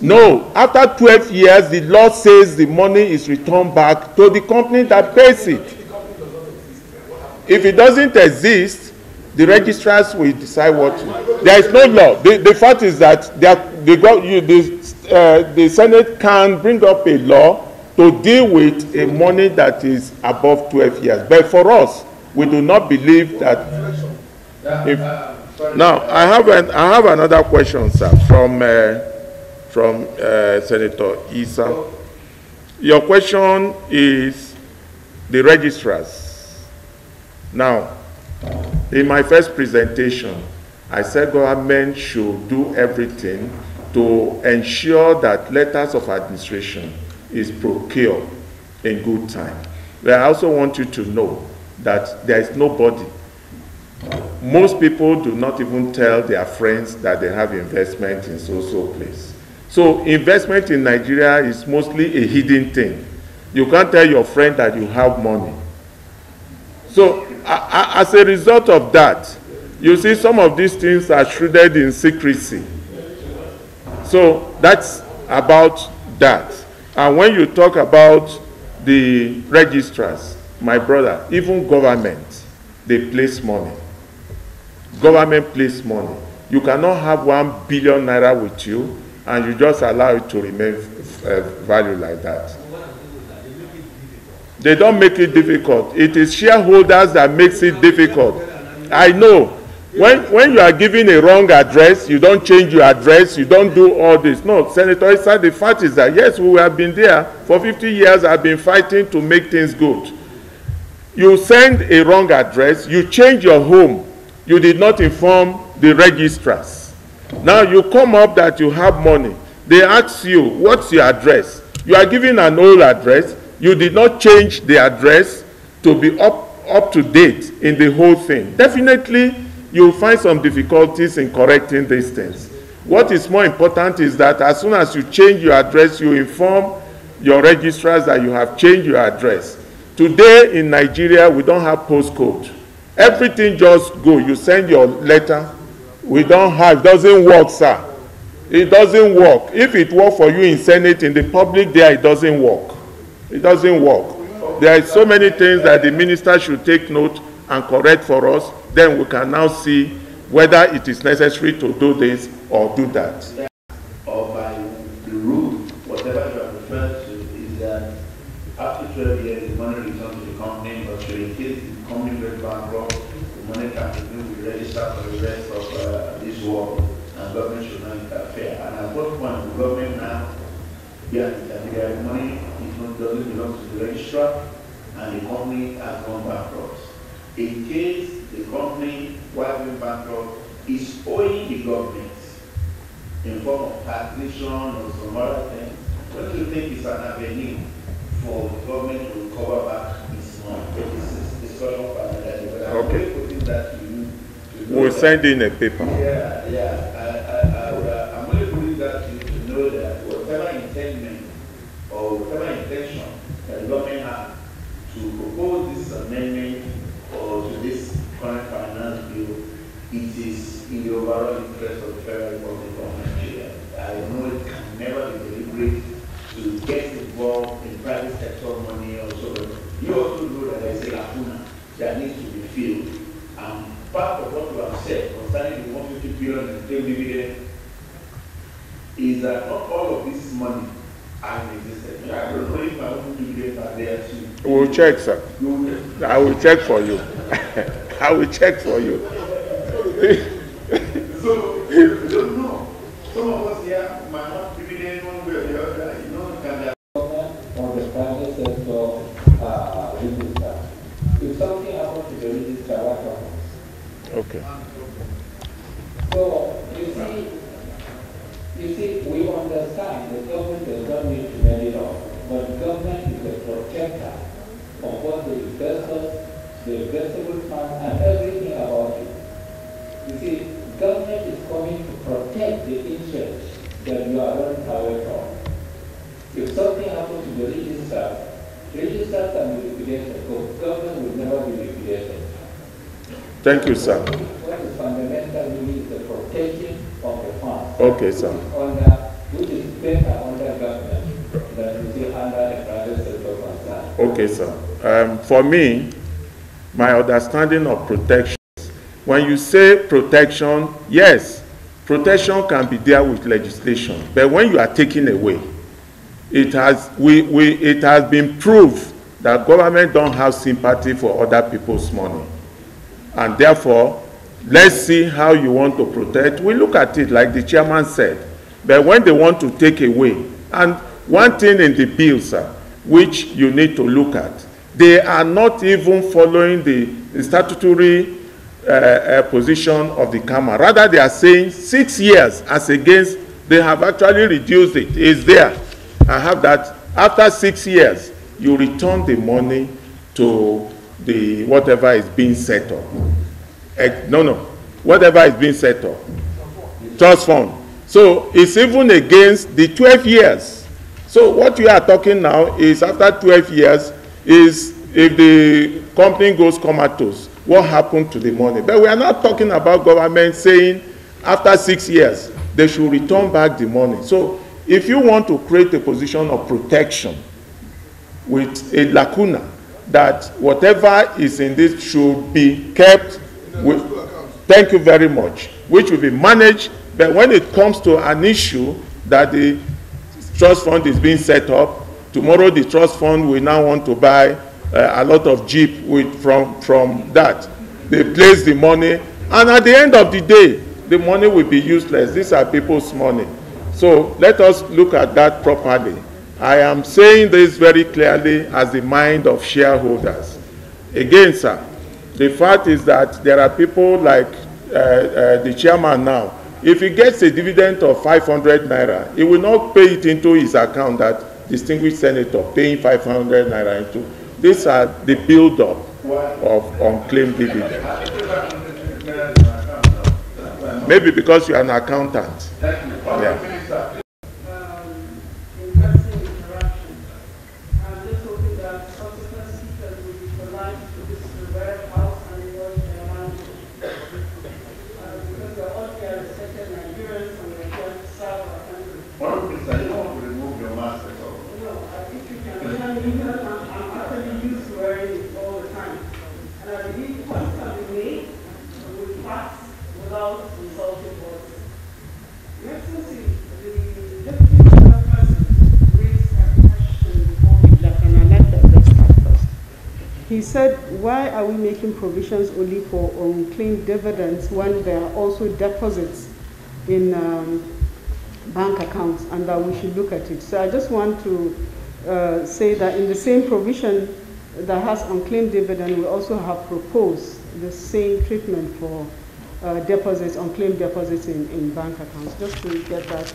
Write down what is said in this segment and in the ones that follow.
No, after 12 years, the law says the money is returned back to the company that pays it. If it doesn't exist, the registrars will decide what to. There is no law. The fact is that the Senate can bring up a law to deal with a money that is above 12 years. But for us, we do not believe that. Now, I have another question, sir, from Senator Issa. Your question is the registrars. Now, in my first presentation, I said government should do everything to ensure that letters of administration is procured in good time. But I also want you to know that there is nobody. Most people do not even tell their friends that they have investment in so place. So investment in Nigeria is mostly a hidden thing. You can't tell your friend that you have money. So as a result of that, you see some of these things are shrouded in secrecy. So that's about that. And when you talk about the registrars, my brother, even government, they place money. Government place money. You cannot have 1 billion naira with you and you just allow it to remain value like that. They don't make it difficult. It is shareholders that makes it difficult. I know. When you are giving a wrong address, you don't change your address, you don't do all this. No, Senator Issa, the fact is that, yes, we have been there. For 50 years, I've been fighting to make things good. You send a wrong address, you change your home, you did not inform the registrars. Now you come up that you have money. They ask you, what's your address? You are giving an old address. You did not change the address to be up to date in the whole thing. Definitely, you'll find some difficulties in correcting these things. What is more important is that as soon as you change your address, you inform your registrars that you have changed your address. Today in Nigeria, we don't have postcode. Everything just go. You send your letter. We don't have. It doesn't work, sir. It doesn't work. If it works for you in Senate, in the public there, it doesn't work. It doesn't work. There are so many things that the minister should take note and correct for us. Then we can now see whether it is necessary to do this or do that. Or by the rule, whatever you are referred to, is that after 12 years, the money returns to the company, but in case the company goes bankrupt, the money can be registered for the rest of this world, and government should not interfere. And at what point the government now, the money doesn't belong to the registrar, and the company has gone bankrupt. In case the company, while being bankrupt, is owing the government in form of taxation or some other thing, what do you think is an avenue for the government to recover back its money? This is discussion for another day, but I'm only putting that to you. We'll send in a paper. I'm only putting that to you to know that whatever intention or whatever intention that the government has to propose this amendment or to this current finance bill, it is in the overall interest of the Federal Republic of Nigeria. I know it can never be deliberate to get involved in private sector money also. You also know that there is a lacuna that needs to be filled. Part of what you have said concerning the 150 billion unclaimed dividend is that not all of this money are in existence. I don't know if my own dividends are there too. We'll check, sir. I will check for you. I will check for you. So, you don't know. Some of us here might not dividend one way or the other. You know, can be on the private sector register. If something happens to the register, what happens? Okay. So, you see, we understand the government does not need to make it up, but the government is the protector of what the investors, the investable fund, and everything about it. You see, government is coming to protect the interest that you are running away from. If something happens to the register can be liquidated, but government will never be liquidated. Thank you, sir. What is fundamental really is the protection of the funds. Okay, sir. Which is better under government than you see under a private sector concern. Okay, sir. For me, my understanding of protection, when you say protection, yes, protection can be there with legislation, but when you are taking away, it has been proved that government don't have sympathy for other people's money, and therefore, let's see how you want to protect. We look at it like the chairman said, but when they want to take away, and one thing in the bill, sir, which you need to look at, they are not even following the statutory position of the CAMA. Rather, they are saying 6 years as against, they have actually reduced it. It's there. I have that. After 6 years, you return the money to the whatever is being set up. Whatever is being set up. Trust fund. So it's even against the 12 years. So what you are talking now is after 12 years is if the company goes comatose, what happened to the money? But we are not talking about government saying after 6 years, they should return back the money. So if you want to create a position of protection with a lacuna, that whatever is in this should be kept with, thank you very much, which will be managed, but when it comes to an issue that the trust fund is being set up, tomorrow the trust fund will now want to buy a lot of Jeep from that. They place the money, and at the end of the day, the money will be useless. These are people's money. So let us look at that properly. I am saying this very clearly as the mind of shareholders. Again, sir, the fact is that there are people like the chairman now. If he gets a dividend of 500 naira, he will not pay it into his account, that distinguished senator paying 500 naira into. These are the build-up of unclaimed dividend. Maybe because you are an accountant. Yeah. He said, why are we making provisions only for unclaimed dividends when there are also deposits in bank accounts, and that we should look at it? So I just want to say that in the same provision that has unclaimed dividend, we also have proposed the same treatment for deposits, unclaimed deposits in bank accounts, just to get that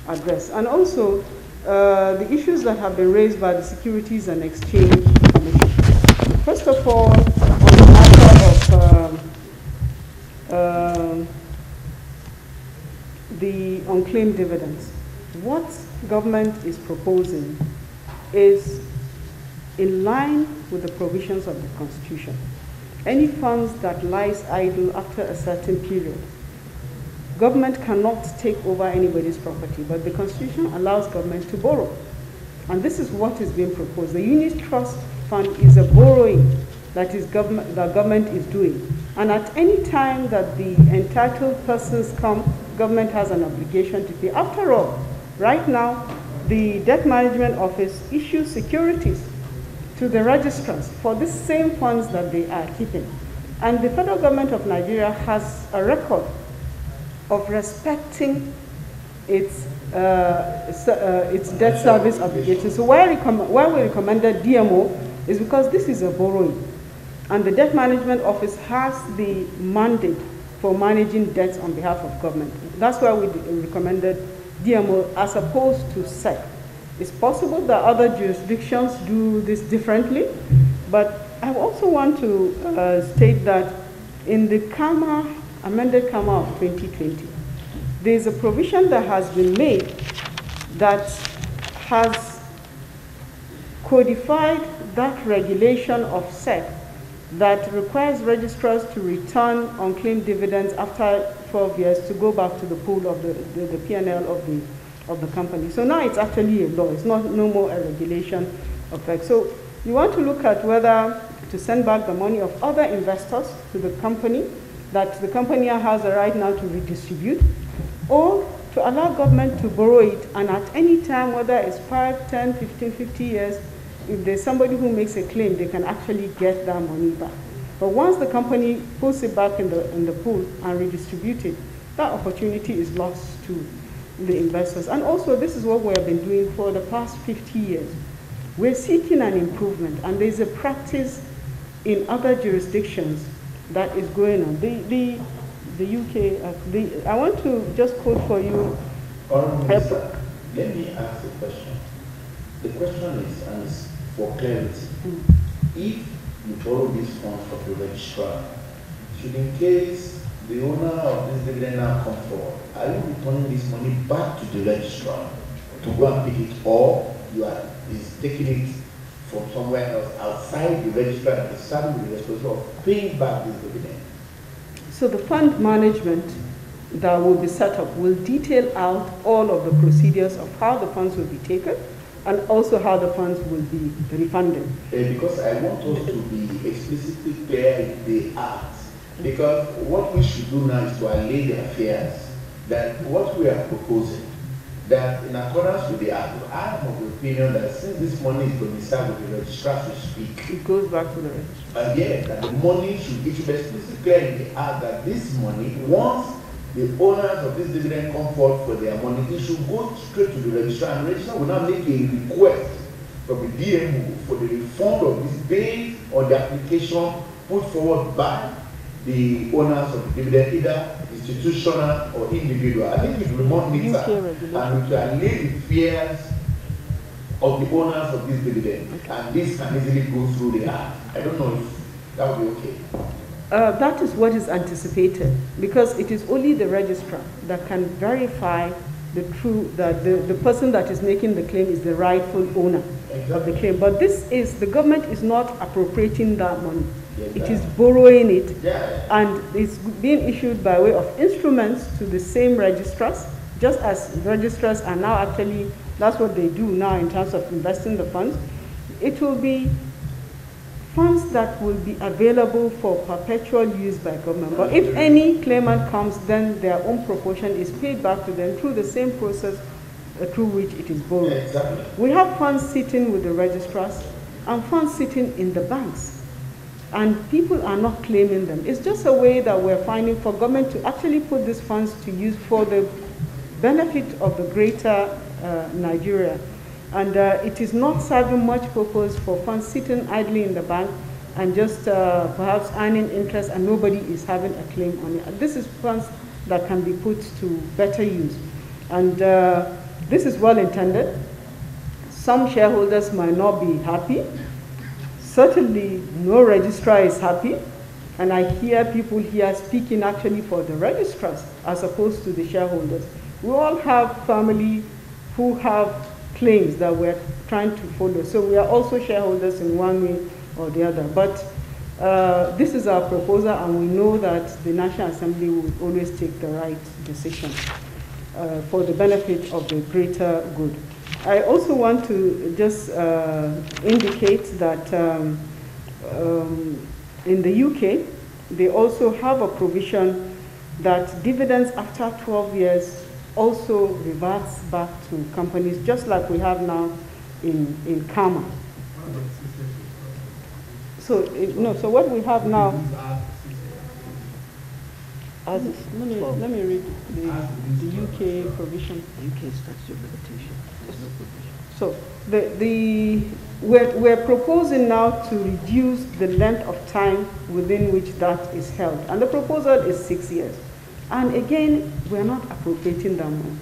addressed. And also, the issues that have been raised by the Securities and Exchange Commission. First of all, on the matter of the unclaimed dividends, what government is proposing is in line with the provisions of the Constitution. Any funds that lies idle after a certain period, government cannot take over anybody's property, but the Constitution allows government to borrow. And this is what is being proposed. The unit trust fund is a borrowing that government is doing. And at any time that the entitled persons come, government has an obligation to pay. After all, right now, the Debt Management Office issues securities to the registrars for the same funds that they are keeping. And the federal government of Nigeria has a record of respecting its debt service obligations. So why we recommended DMO is because this is a borrowing. And the Debt Management Office has the mandate for managing debts on behalf of government. That's why we recommended DMO as opposed to SEC. It's possible that other jurisdictions do this differently, but I also want to state that in the amended CAMA of 2020, there's a provision that has been made that has codified that regulation of SEC that requires registrars to return unclaimed dividends after 12 years to go back to the pool of the P&L of the company. So now it's actually a law. It's no more a regulation effect. So you want to look at whether to send back the money of other investors to the company that the company has a right now to redistribute, or to allow government to borrow it, and at any time, whether it's 5, 10, 15, 50 years, if there's somebody who makes a claim, they can actually get that money back. But once the company puts it back in the pool and redistributes it, that opportunity is lost to the investors. And also, this is what we have been doing for the past 50 years. We're seeking an improvement, and there's a practice in other jurisdictions that is going on. The UK, I want to just quote for you. Minister, let me ask a question. The question is, and it's for clarity, if you borrow these funds from the registrar, should in case the owner of this dividend now come forward, are you returning this money back to the registrar to go and pick it, or you are taking it from somewhere else outside the registrar and is serving the responsibility of paying back this dividend? So the fund management that will be set up will detail out all of the procedures of how the funds will be taken and also how the funds will be refunded. Because I want us to be explicitly clear in the act. Because what we should do now is to allay the affairs that what we are proposing, that in accordance with the act, I am of the opinion that since this money is going to be served with the registrar to speak, it goes back to the registrar. Yes, that the money should be explicitly clear in the act that this money, once the owners of this dividend come forward for their money, it should go straight to the registrar, and the registrar will now make a request from the DMO for the refund of this based on the application put forward by the owners of the dividend, either institutional or individual. I think it will monitor and it will allay the fears of the owners of this dividend, and this can easily go through the act. I don't know if that would be okay. That is what is anticipated, because it is only the registrar that can verify that the person that is making the claim is the rightful owner of the claim. But the government is not appropriating that money. It is borrowing it, and it's being issued by way of instruments to the same registrars, just as registrars are now actually, that's what they do now in terms of investing the funds. It will be funds that will be available for perpetual use by government. But if any claimant comes, then their own proportion is paid back to them through the same process through which it is borrowed. Exactly. We have funds sitting with the registrars and funds sitting in the banks, and people are not claiming them. It's just a way that we're finding for government to actually put these funds to use for the benefit of the greater Nigeria. And it is not serving much purpose for funds sitting idly in the bank and just perhaps earning interest, and nobody is having a claim on it. This is funds that can be put to better use. And this is well intended. Some shareholders might not be happy. Certainly no registrar is happy. And I hear people here speaking actually for the registrars as opposed to the shareholders. We all have family who have claims that we're trying to follow. So we are also shareholders in one way or the other. But this is our proposal, and we know that the National Assembly will always take the right decision for the benefit of the greater good. I also want to just indicate that in the UK, they also have a provision that dividends after 12 years also reverts back to companies, just like we have now in Kama. So so what we have now, let me read the UK provision. UK statute of limitation. There's no provision. So we're proposing now to reduce the length of time within which that is held, and the proposal is 6 years. And again, we're not appropriating that money.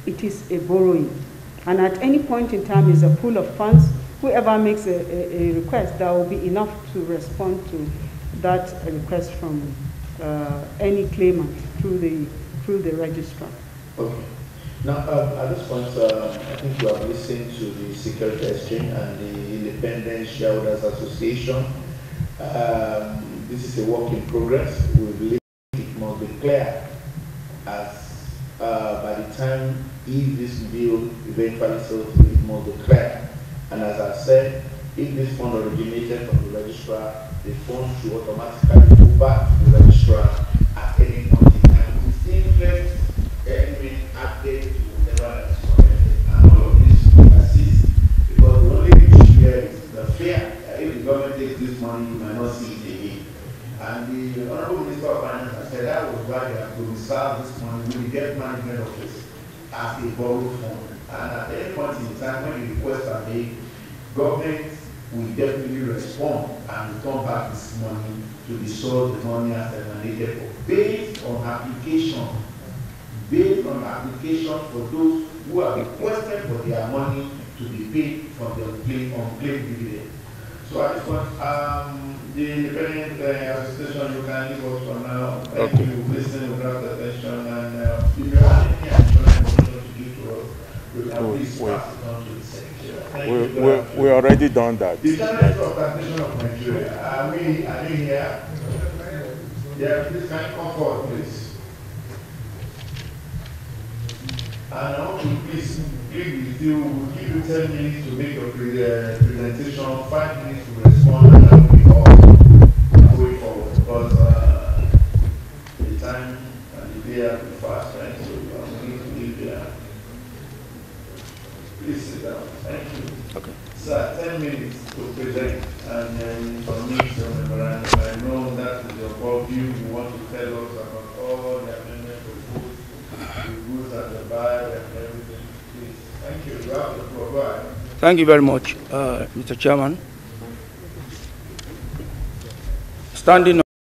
It is a borrowing. And at any point in time, is a pool of funds. Whoever makes a request, that will be enough to respond to that request from any claimant through the registrar. Okay. Now, at this point, I think you have listened to the Security Exchange and the Independent Shareholders Association. This is a work in progress. We believe it must be clear time, if this bill eventually sells, it must be clear. And as I said, if this fund originated from the registrar, the fund should automatically go back to the registrar at any point in time with interest element added to whatever is collected. And all of this will assist, because the only issue here is the fear that if the government takes this money, you might not see it again. And the Honorable Minister of Finance has said that was why they have to reserve this money with the debt management office as a borrowed fund. And at any point in time when the requests are made, government will definitely respond and return back this money to the source the money has emanated for, based on application for those who have requested for their money to be paid from the unclaimed dividend. So at this point, the independent association, you can leave us for now. Thank you for listening without attention, and if you have any additional information to give to us, we can please pass it on to the secretary. We already done that. The Channel of Taxation of Nigeria, are you here? Yeah, please can you come forward, please? And I want to please plead with you, we'll give you 10 minutes to make your presentation, 5 minutes to respond, and then we all going forward. Because the time and the day are too fast, right? So we need to leave there. Please sit down. Thank you. Okay. Sir, 10 minutes to present, and then submit your memorandum. I know that is your purview. You want to tell us about all the amendments proposed, the goods at the buy, and everything. Please. Thank you. You have the floor. Go ahead. Thank you very much, Mr. Chairman. Standing